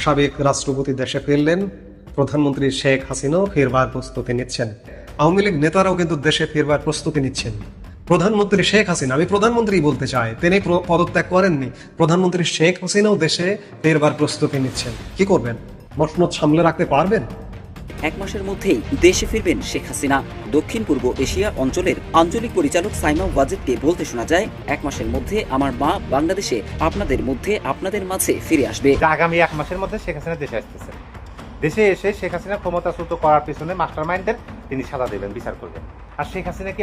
সাবেক রাষ্ট্রপতি দেশে ফিরলেন, প্রধানমন্ত্রী শেখ হাসিনাও ফেরবার প্রস্তুতি নিচ্ছেন। আওয়ামী লীগ নেতারাও কিন্তু দেশে ফেরবার প্রস্তুতি নিচ্ছেন। প্রধানমন্ত্রী শেখ হাসিনা, আমি প্রধানমন্ত্রী বলতে চাই, তিনি পদত্যাগ করেননি। প্রধানমন্ত্রী শেখ হাসিনাও দেশে ফেরবার প্রস্তুতি নিচ্ছেন। কি করবেন? মসনদ সামলে রাখতে পারবেন? এক মাসের মধ্যেই দেশে ফিরবেন শেখ হাসিনা। দক্ষিণ পূর্ব এশিয়া অঞ্চলের আঞ্চলিক পরিচালক সাইমা ওয়াজেদকে বলতে শোনা যায়, এক মাসের মধ্যে আমার মা বাংলাদেশে আপনাদের মাঝে ফিরে আসবে। আগামী এক মাসের মধ্যে শেখ হাসিনা দেশে আসতেছেন। দেশে এসে শেখ হাসিনা ক্ষমতাচ্যুত করার পিছনে মাস্টার মাইন্ডের তিনি সাজা দেবেন, বিচার করবেন। আর শেখ হাসিনা কি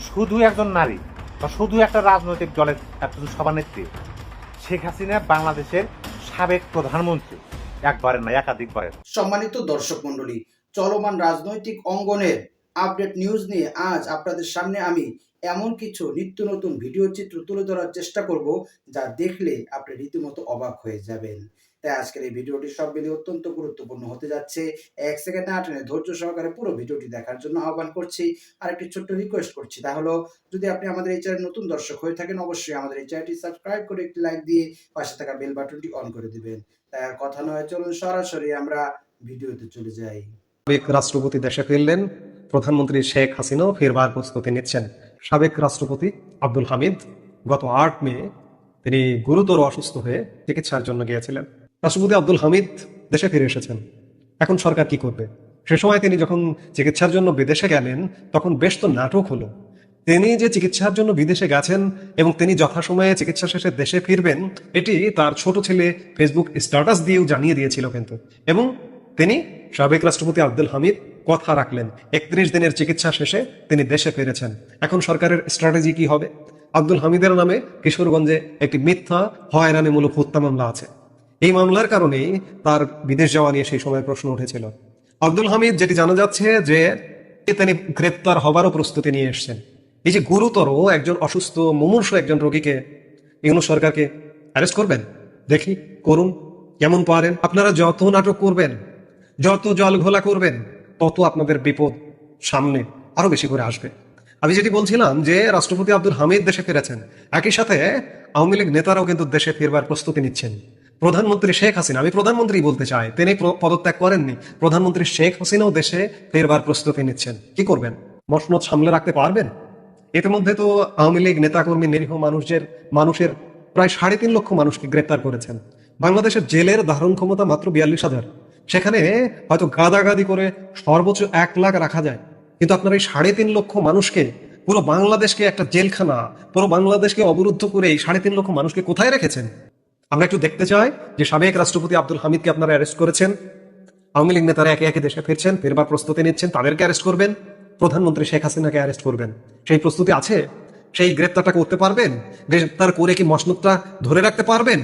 শুধু একজন নারী বা শুধু একটা রাজনৈতিক দলের একজন সভানেত্রী? শেখ হাসিনা বাংলাদেশের সাবেক প্রধানমন্ত্রী, একবারের না একাধিকবারের। সম্মানিত দর্শক মন্ডলী, চলমান রাজনৈতিক অঙ্গনের আপডেট নিউজ নিয়ে আজ আপনাদের সামনে আমি এমন কিছু নিত্য নতুন ভিডিও চিত্র তুলে ধরার চেষ্টা করব যা দেখলে আপনি রীতিমতো অবাক হয়ে যাবেন। তাই আজকের এই ভিডিওটি সব মিলিয়ে অত্যন্ত গুরুত্বপূর্ণ হতে যাচ্ছে। এক সেকেন্ড না টেনে ধৈর্য সহকারে পুরো ভিডিওটি দেখার জন্য আহ্বান করছি। আর একটি ছোট্ট রিকোয়েস্ট করছি, তা হলো যদি আপনি আমাদের এই চ্যানেল নতুন দর্শক হয়ে থাকেন, অবশ্যই আমাদের এই চ্যানেলটি সাবস্ক্রাইব করে একটি লাইক দিয়ে পাশে থাকা বেল বাটনটি অন করে দিবেন। তাই আর কথা নয়, চলুন সরাসরি আমরা ভিডিওতে চলে যাই। সাবেক রাষ্ট্রপতি দেশে ফিরলেন, প্রধানমন্ত্রী শেখ হাসিনাও ফেরবার প্রস্তুতি নিচ্ছেন। সাবেক রাষ্ট্রপতি আব্দুল হামিদ গত 8 মে তিনি গুরুতর অসুস্থ হয়ে চিকিৎসার জন্য গিয়েছিলেন। রাষ্ট্রপতি আব্দুল হামিদ দেশে ফিরে এসেছেন। এখন সরকার কি করবে? সে সময় তিনি যখন চিকিৎসার জন্য বিদেশে গেলেন, তখন বেশ তো নাটক হলো। তিনি যে চিকিৎসার জন্য বিদেশে গেছেন এবং তিনি যথাসময়ে চিকিৎসা শেষে দেশে ফিরবেন, এটি তার ছোট ছেলে ফেসবুক স্ট্যাটাস দিয়েও জানিয়ে দিয়েছিল কিন্তু। এবং তিনি সাবেক রাষ্ট্রপতি আব্দুল হামিদ কথা রাখলেন। 31 দিনের চিকিৎসা শেষে তিনি দেশে ফিরেছেন। এখন সরকারের স্ট্র্যাটেজি কি হবে? আব্দুল হামিদের নামে কিশোরগঞ্জে একটি মিথ্যা হয়রানিমূলক হত্যা মামলা আছে। এই মামলার কারণেই তার বিদেশ যাওয়া নিয়ে সেই সময় প্রশ্ন উঠেছিল। আব্দুল হামিদ, যেটি জানা যাচ্ছে যে তিনি গ্রেপ্তার হবারও প্রস্তুতি নিয়ে এসেছেন। এই যে গুরুতর একজন অসুস্থ মুমূর্ষু একজন রোগীকে ইউনূস সরকারকে অ্যারেস্ট করবেন? দেখি, করুন, কেমন পারেন। আপনারা যত নাটক করবেন, যত জল ঘোলা করবেন, তত আপনাদের বিপদ সামনে আরো বেশি করে আসবে। আমি যেটি বলছিলাম যে রাষ্ট্রপতি আব্দুল হামিদ দেশে ফিরেছেন, একই সাথে আওয়ামী লীগ নেতারাও কিন্তু দেশে ফিরবার প্রস্তুতি নিচ্ছেন। প্রধানমন্ত্রী শেখ হাসিনা, আমি প্রধানমন্ত্রী বলতে চাই, তিনি পদত্যাগ করেননি। প্রধানমন্ত্রী শেখ হাসিনাও দেশে ফেরবার প্রস্তুতি নিচ্ছেন। কি করবেন? মসনদ সামলে রাখতে পারবেন? ইতিমধ্যে তো আওয়ামী লীগ নেতাকর্মী নিরীহ মানুষের প্রায় 3.5 লক্ষ মানুষকে গ্রেপ্তার করেছেন। বাংলাদেশের জেলের ধারণ ক্ষমতা মাত্র 42,000। সেখানে হয়তো গাদাগাদি করে সর্বোচ্চ 1 লাখ রাখা যায়, কিন্তু আপনার এই 3.5 লক্ষ মানুষকে, পুরো বাংলাদেশকে একটা জেলখানা, পুরো বাংলাদেশকে অবরুদ্ধ করে এই 3.5 লক্ষ মানুষকে কোথায় রেখেছেন? আমরা একটু দেখতে চাই যে সাবেক রাষ্ট্রপতি আব্দুল হামিদকে আপনারা অ্যারেস্ট করেছেন, আওয়ামী লীগ নেতারা একে একে দেশে ফিরছেন, ফেরবার প্রস্তুতি নিচ্ছেন, তাদেরকে অ্যারেস্ট করবেন, প্রধানমন্ত্রী শেখ হাসিনাকে অ্যারেস্ট করবেন। সেই প্রস্তুতি আছে? সেই গ্রেপ্তারটা করতে পারবেন? গ্রেপ্তার করে কি মসনদটা ধরে রাখতে পারবেন?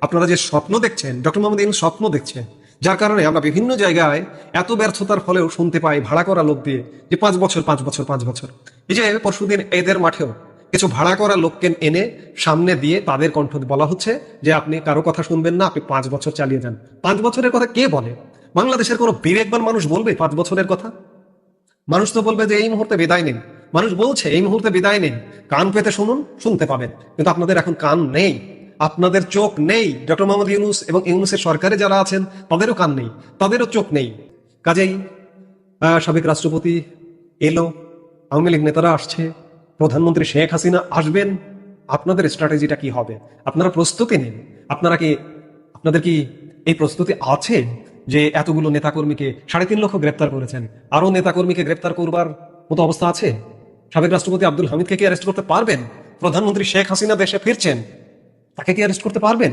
আপনারা যে স্বপ্ন দেখছেন, ডক্টর মোহাম্মদ ইউনূস স্বপ্ন দেখছেন, যার কারণে আমরা বিভিন্ন জায়গায় এত ব্যর্থতার ফলেও শুনতে পাই ভাড়া করা লোক দিয়ে যে 5 বছর 5 বছর 5 বছর। এই যে পরশুদিন এদের মাঠেও কিছু ভাড়া করা লোককে এনে সামনে দিয়ে তাদের কণ্ঠ বলা হচ্ছে যে আপনি কারো কথা শুনবেন না, আপনি 5 বছর চালিয়ে যান। 5 বছরের কথা কে বলে? বাংলাদেশের কোনো বিবেকবান মানুষ বলবে 5 বছরের কথা? মানুষ তো বলবে যে এই মুহূর্তে বিদায় নিন। মানুষ বলছে এই মুহূর্তে বিদায় নিন, কান পেতে শুনুন, শুনতে পাবেন। কিন্তু আপনাদের এখন কান নেই, আপনাদের চোখ নেই। ডক্টর মোহাম্মদ ইউনূস এবং ইউনূসের সরকারে যারা আছেন তাদেরও কান নেই, তাদেরও চোখ নেই। কাজেই সাবেক রাষ্ট্রপতি এলো, আওয়ামী লীগ নেতারা আসছে, প্রধানমন্ত্রী শেখ হাসিনা আসবেন। আপনাদের স্ট্র্যাটেজিটা কি হবে? আপনারা প্রস্তুতি নিন। আপনাদের কি এই প্রস্তুতি আছে যে এতগুলো নেতাকর্মীকে 3.5 লক্ষ গ্রেপ্তার করেছেন, আরো নেতাকর্মীকে গ্রেপ্তার করবার মতো অবস্থা আছে? সাবেক রাষ্ট্রপতি আব্দুল হামিদকে কি অ্যারেস্ট করতে পারবেন? প্রধানমন্ত্রী শেখ হাসিনা দেশে ফিরছেন, তাকে কি অ্যারেস্ট করতে পারবেন?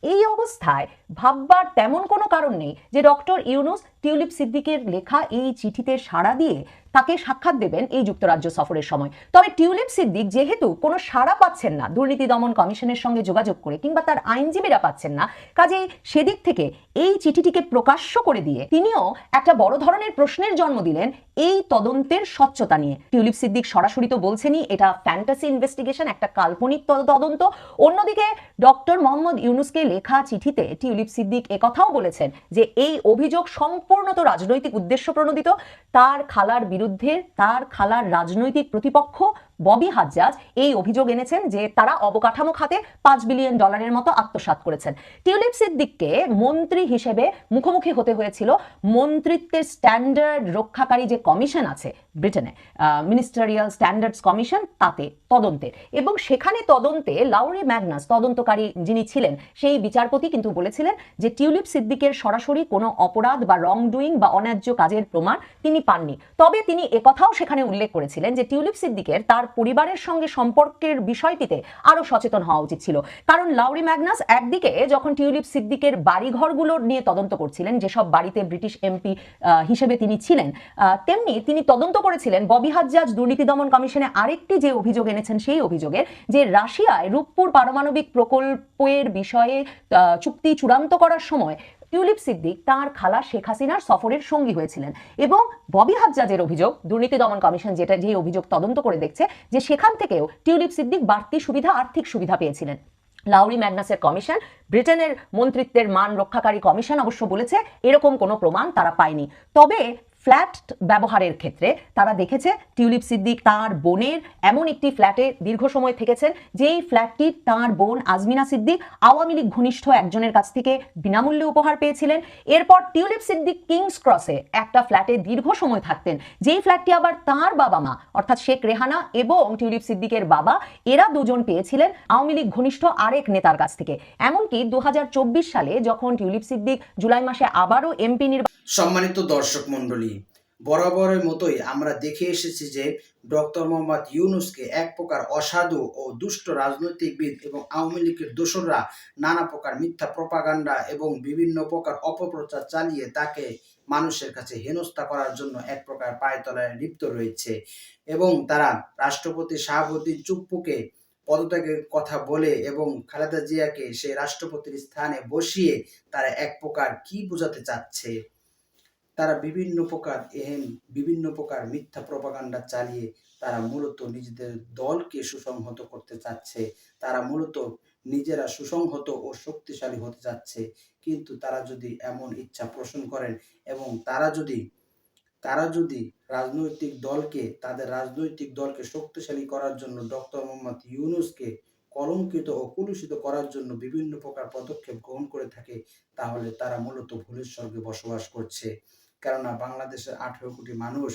এই অবস্থায় ভাববার তেমন কোনো কারণ নেই যে ডক্টর ইউনূস টিউলিপ সিদ্দিকের লেখা এই চিঠিতে সাড়া দিয়ে তাকে সাক্ষাৎ দেবেন এই যুক্তরাজ্য সফরের সময়। তবে টিউলিপ সিদ্দিক যেহেতু কোনো সাড়া পাচ্ছেন না দুর্নীতি দমন কমিশনের সঙ্গে যোগাযোগ করে, কিংবা তার আইনজীবীরা পাচ্ছেন না, কাজেই সেদিক থেকে এই চিঠিটিকে প্রকাশ্য করে দিয়ে তিনিও একটা বড় ধরনের প্রশ্নের জন্ম দিলেন এই তদন্তের স্বচ্ছতা নিয়ে। টিউলিপ সিদ্দিক সরাসরি তো বলছেনই এটা ফ্যান্টাসি ইনভেস্টিগেশন, একটা কাল্পনিক তদন্ত। অন্যদিকে ডক্টর মোহাম্মদ ইউনূসকে লেখা চিঠিতে টিউলিপ সিদ্দিক একথাও বলেছেন যে এই অভিযোগ সম্পূর্ণত রাজনৈতিক উদ্দেশ্য প্রণোদিত। তার খালার বিরুদ্ধে তার খালার রাজনৈতিক প্রতিপক্ষ ববি হাজ্জাজ এই অভিযোগ এনেছেন যে তারা অবকাঠামো খাতে $5 বিলিয়ন মতো আত্মসাৎ করেছেন। টিউলিপ সিদ্দিককে মন্ত্রী হিসেবে মুখোমুখি হতে হয়েছিল মন্ত্রিত্বের স্ট্যান্ডার্ড রক্ষাকারী যে কমিশন আছে ব্রিটেনে, মিনিস্টারিয়াল স্ট্যান্ডার্ডস কমিশন, তাতে তদন্তে, এবং সেখানে তদন্তে লাউরি ম্যাগনাস তদন্তকারী যিনি ছিলেন সেই বিচারপতি কিন্তু বলেছিলেন যে টিউলিপ সিদ্দিকের সরাসরি কোনো অপরাধ বা রং ডুইং বা অন্যায্য কাজের প্রমাণ তিনি পাননি। তবে তিনি একথাও সেখানে উল্লেখ করেছিলেন যে টিউলিপ সিদ্দিকের তার পরিবারের সঙ্গে সম্পর্কের বিষয়টিতে আরো সচেতন হওয়া উচিত ছিল, কারণ লাউরি ম্যাগনাস একদিকে যখন টিউলিপ সিদ্দিকের বাড়িঘরগুলোর নিয়ে তদন্ত করছিলেন, যেসব বাড়িতে ব্রিটিশ এমপি হিসেবে তিনি ছিলেন, তেমনি তিনি তদন্ত করেছিলেন ববি হাজ্জাজ দুর্নীতি দমন কমিশনে আরেকটি যে অভিযোগ এনেছেন সেই অভিযোগের, যে রাশিয়ায় রূপপুর পারমাণবিক প্রকল্পের বিষয়ে চুক্তি চূড়ান্ত করার সময় টিউলিপ সিদ্দিক তার খালা শেখ হাসিনার সফরের সঙ্গী হয়েছিলেন। এবং ববি হাজ্জাজের অভিযোগ, দুর্নীতি দমন কমিশন যে অভিযোগ তদন্ত করে দেখছে, যে সেখান থেকেও টিউলিপ সিদ্দিক বাড়তি আর্থিক সুবিধা পেয়েছিলেন। লাউরি ম্যাগনাসের কমিশন, ব্রিটেনের মন্ত্রিত্বের মান রক্ষাকারী কমিশন অবশ্য বলেছে এরকম কোনো প্রমাণ তারা পায়নি। তবে ফ্ল্যাট ব্যবহারের ক্ষেত্রে তারা দেখেছে টিউলিপ সিদ্দিক তার বোনের এমন একটি ফ্ল্যাটে দীর্ঘ সময় থেকেছেন, যেই ফ্ল্যাটটি তার বোন আজমিনা সিদ্দিক আওয়ামী লীগ ঘনিষ্ঠ একজনের কাছ থেকে বিনামূল্যে উপহার পেয়েছিলেন। এরপর টিউলিপ সিদ্দিক কিংস ক্রসে একটা ফ্ল্যাটে দীর্ঘ সময় থাকতেন, যেই ফ্ল্যাটটি আবার তার বাবা মা অর্থাৎ শেখ রেহানা এবং টিউলিপ সিদ্দিকের বাবা এরা দুজন পেয়েছিলেন আওয়ামী লীগ ঘনিষ্ঠ আরেক নেতার কাছ থেকে। এমনকি 2024 সালে যখন টিউলিপ সিদ্দিক জুলাই মাসে আবারও এমপি সম্মানিত দর্শক মণ্ডলী, বরাবরের মতোই আমরা দেখে এসেছি যে ডক্টর মোহাম্মদ ইউনূসকে এক প্রকার অসাধু ও দুষ্ট রাজনৈতিকবিদ এবং আওয়ামী লীগের দোসররা নানা প্রকার মিথ্যা প্রপাগান্ডা এবং বিভিন্ন প্রকার অপপ্রচার চালিয়ে তাকে মানুষের কাছে হেনস্থা করার জন্য এক প্রকার পায়তলায় লিপ্ত রয়েছে। এবং তারা রাষ্ট্রপতি শাহাবুদ্দিন চুপ্পুকে পদত্যাগের কথা বলে এবং খালেদা জিয়াকে সেই রাষ্ট্রপতির স্থানে বসিয়ে তারা এক প্রকার কি বোঝাতে চাচ্ছে, তারা বিভিন্ন প্রকার মিথ্যা প্রপাগান্ডা চালিয়ে তারা মূলত নিজেদের দলকে সুসংহত করতে চাচ্ছে। তারা মূলত নিজেরা সুসংহত ও শক্তিশালী হতে চাচ্ছে। কিন্তু তারা যদি এমন ইচ্ছা পোষণ করেন এবং তারা যদি তাদের রাজনৈতিক দলকে শক্তিশালী করার জন্য ডক্টর মোহাম্মদ ইউনূসকে কলঙ্কিত ও কুলুষিত করার জন্য বিভিন্ন প্রকার পদক্ষেপ গ্রহণ করে থাকে, তাহলে তারা মূলত ভুলের স্বর্গে বসবাস করছে। কেননা বাংলাদেশের 18 কোটি মানুষ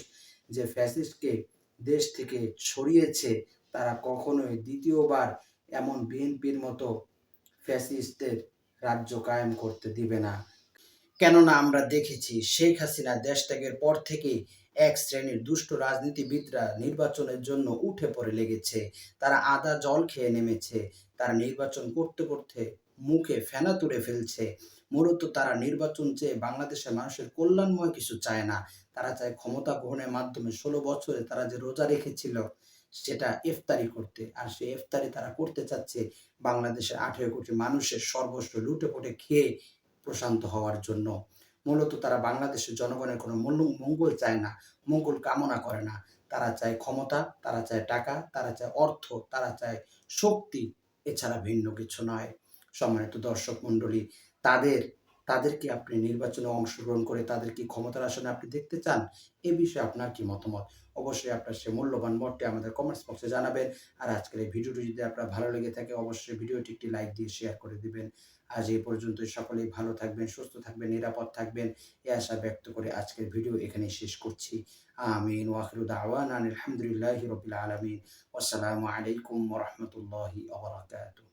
যে ফ্যাসিস্টকে দেশ থেকে ছড়িয়েছে, তারা কখনোই দ্বিতীয়বার এমন বিএনপির মতো ফ্যাসিস্টদের রাজ্য কায়েম করতে দিবে না। কেননা আমরা দেখেছি শেখ হাসিনা দেশ ত্যাগের পর থেকে এক শ্রেণীর দুষ্ট রাজনীতিবিদরা নির্বাচনের জন্য উঠে পড়ে লেগেছে। তারা আদা জল খেয়ে নেমেছে। তারা নির্বাচন করতে করতে মুখে ফেনা তুলে ফেলছে। মূলত তারা নির্বাচন চেয়ে বাংলাদেশের মানুষের কল্যাণময় কিছু চায় না। তারা চায় ক্ষমতা গ্রহণের মাধ্যমে 16 বছরে তারা যে রোজা রেখেছিল সেটা ইফতারি করতে, আর সেই ইফতারি তারা করতে চাচ্ছে বাংলাদেশের 18 কোটি মানুষের সর্বস্ব লুটেপুটে খেয়ে প্রশান্ত হওয়ার জন্য। মূলত তারা বাংলাদেশের জনগণের কোনো মঙ্গল চায় না, মঙ্গল কামনা করে না। তারা চায় ক্ষমতা, তারা চায় টাকা, তারা চায় অর্থ, তারা চায় শক্তি, এছাড়া ভিন্ন কিছু নয়। সম্মানিত দর্শক মণ্ডলী, তাদেরকে আপনি নির্বাচনে অংশগ্রহণ করে তাদের কি ক্ষমতার আসনে আপনি দেখতে চান? এ বিষয়ে আপনার কি মতামত? অবশ্যই আপনার সে মূল্যবান মতটি আমাদের কমেন্টস বক্সে জানাবেন। আর আজকের এই ভিডিওটি যদি আপনার ভালো লেগে থাকে অবশ্যই ভিডিওটি একটি লাইক দিয়ে শেয়ার করে দিবেন। আজ এই পর্যন্তই। সকলেই ভালো থাকবেন, সুস্থ থাকবেন, নিরাপদ থাকবেন, এই আশা ব্যক্ত করে আজকের ভিডিও এখানেই শেষ করছি। আমিন ওয়া আখিরু দাওয়ানা আলহামদুলিল্লাহি রাব্বিল আলামিন। আসসালামু আলাইকুম ওয়া রাহমাতুল্লাহি ওয়া বারাকাতুহু।